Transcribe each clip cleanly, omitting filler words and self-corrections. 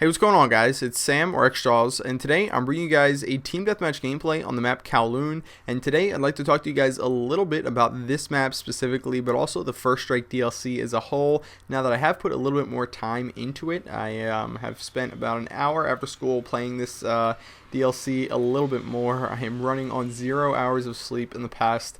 Hey, what's going on, guys? It's Sam or XJaws, and today I'm bringing you guys a team deathmatch gameplay on the map Kowloon. And today I'd like to talk to you guys a little bit about this map specifically, but also the First Strike DLC as a whole. Now that I have put a little bit more time into it, I have spent about an hour after school playing this DLC a little bit more. I am running on 0 hours of sleep in the past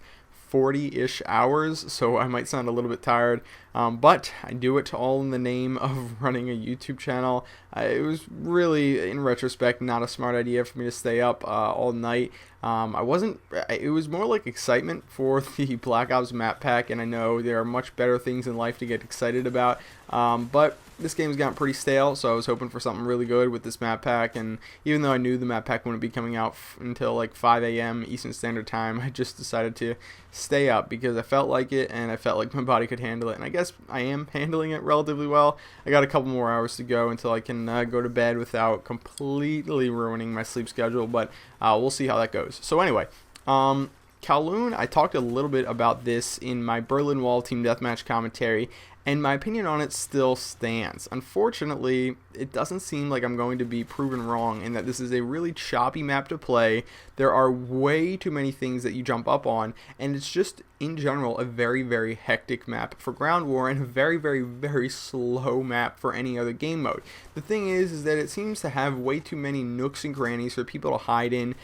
40-ish hours, so I might sound a little bit tired, but I do it all in the name of running a YouTube channel. It was really, in retrospect, not a smart idea for me to stay up all night. It was more like excitement for the Black Ops map pack, and I know there are much better things in life to get excited about, but this game's gotten pretty stale, so I was hoping for something really good with this map pack. And even though I knew the map pack wouldn't be coming out until like 5 a.m. Eastern Standard Time, I just decided to stay up because I felt like it and I felt like my body could handle it, and I guess I am handling it relatively well. I got a couple more hours to go until I can go to bed without completely ruining my sleep schedule, but we'll see how that goes. So anyway, Kowloon, I talked a little bit about this in my Berlin Wall Team Deathmatch commentary, and my opinion on it still stands. Unfortunately, it doesn't seem like I'm going to be proven wrong in that this is a really choppy map to play. There are way too many things that you jump up on, and it's just, in general, a very, very hectic map for ground war and a very, very, very slow map for any other game mode. The thing is that it seems to have way too many nooks and crannies for people to hide in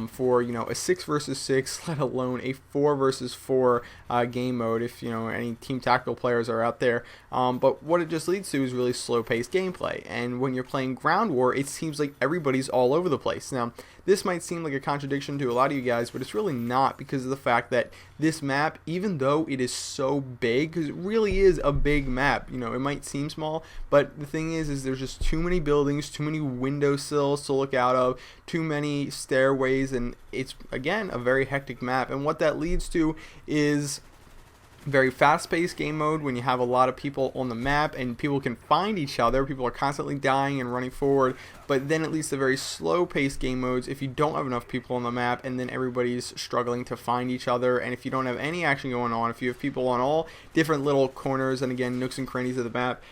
for, a 6 versus 6, let alone a 4 versus 4 game mode if, any team tactical players are out there. But what it just leads to is really slow-paced gameplay. And when you're playing ground war, it seems like everybody's all over the place. Now, this might seem like a contradiction to a lot of you guys, but it's really not, because of the fact that this map, even though it is so big, because it really is a big map, it might seem small, but the thing is there's just too many buildings, too many windowsills to look out of, too many stairways, and it's, again, a very hectic map. And what that leads to is very fast-paced game mode when you have a lot of people on the map and people can find each other. People are constantly dying and running forward, but then it leads to very slow-paced game modes if you don't have enough people on the map, and then everybody's struggling to find each other. And if you don't have any action going on, if you have people on all different little corners and, again, nooks and crannies of the map,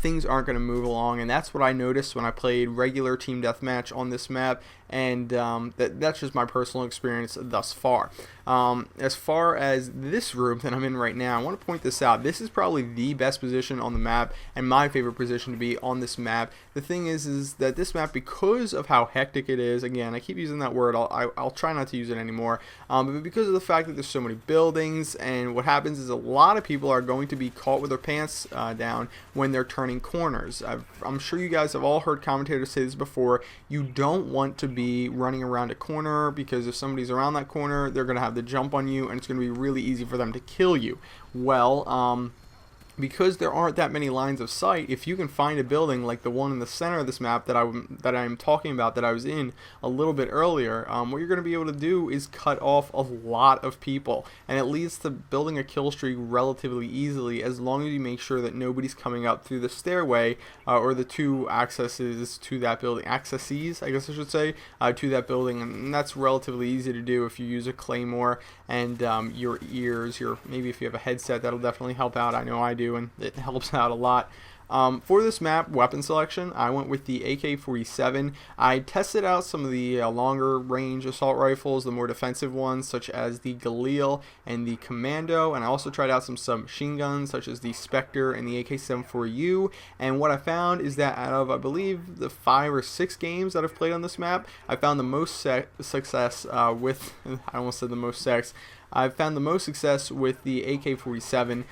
things aren't going to move along. And that's what I noticed when I played regular team deathmatch on this map, and that's just my personal experience thus far. As far as this room that I'm in right now, I want to point this out. This is probably the best position on the map and my favorite position to be on this map. The thing is that this map, because of how hectic it is, again, I keep using that word, I'll try not to use it anymore, but because of the fact that there's so many buildings, and what happens is a lot of people are going to be caught with their pants down when they're turning corners. I'm sure you guys have all heard commentators say this before. You don't want to be running around a corner, because if somebody's around that corner, they're going to have the jump on you, and it's going to be really easy for them to kill you. Well, because there aren't that many lines of sight, if you can find a building like the one in the center of this map that I'm talking about, that I was in a little bit earlier, what you're going to be able to do is cut off a lot of people, and it leads to building a kill streak relatively easily, as long as you make sure that nobody's coming up through the stairway or the two accesses to that building, accesses I guess I should say, to that building. And that's relatively easy to do if you use a claymore and your ears, maybe if you have a headset, that'll definitely help out. I know I do, and it helps out a lot. For this map weapon selection, I went with the AK-47. I tested out some of the longer range assault rifles, the more defensive ones such as the Galil and the Commando, and I also tried out some submachine guns such as the Spectre and the AK-74U. And what I found is that out of, I believe, the 5 or 6 games that I've played on this map, I found the most success with, I almost said the most sex, I've found the most success with the AK-47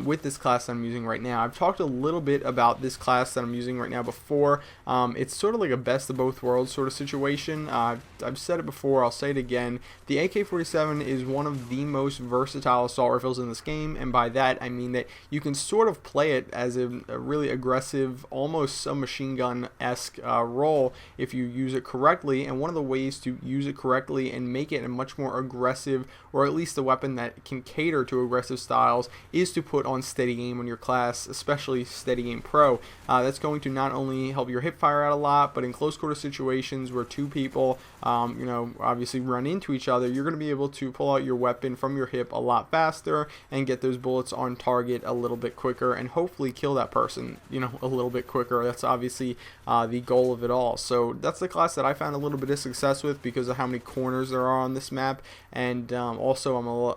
with this class that I'm using right now. I've talked a little bit about this class that I'm using right now before. It's sort of like a best of both worlds sort of situation. I've said it before, I'll say it again. The AK-47 is one of the most versatile assault rifles in this game, and by that I mean that you can sort of play it as a really aggressive, almost submachine gun-esque role if you use it correctly. And one of the ways to use it correctly and make it a much more aggressive, or at at least the weapon that can cater to aggressive styles, is to put on steady aim on your class, especially steady aim pro. That's going to not only help your hip fire out a lot, but in close quarter situations where two people obviously run into each other, you're going to be able to pull out your weapon from your hip a lot faster and get those bullets on target a little bit quicker, and hopefully kill that person a little bit quicker. That's obviously the goal of it all. So that's the class that I found a little bit of success with because of how many corners there are on this map, and also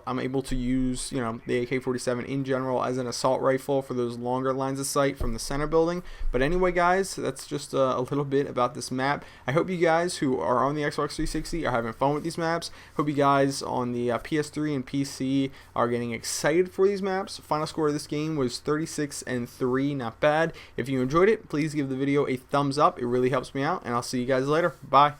I'm able to use the AK-47 in general as an assault rifle for those longer lines of sight from the center building. But anyway, guys, that's just a little bit about this map. I hope you guys who are on the Xbox 360 are having fun with these maps. Hope you guys on the PS3 and PC are getting excited for these maps. Final score of this game was 36-3, not bad. If you enjoyed it, please give the video a thumbs up. It really helps me out, and I'll see you guys later. Bye.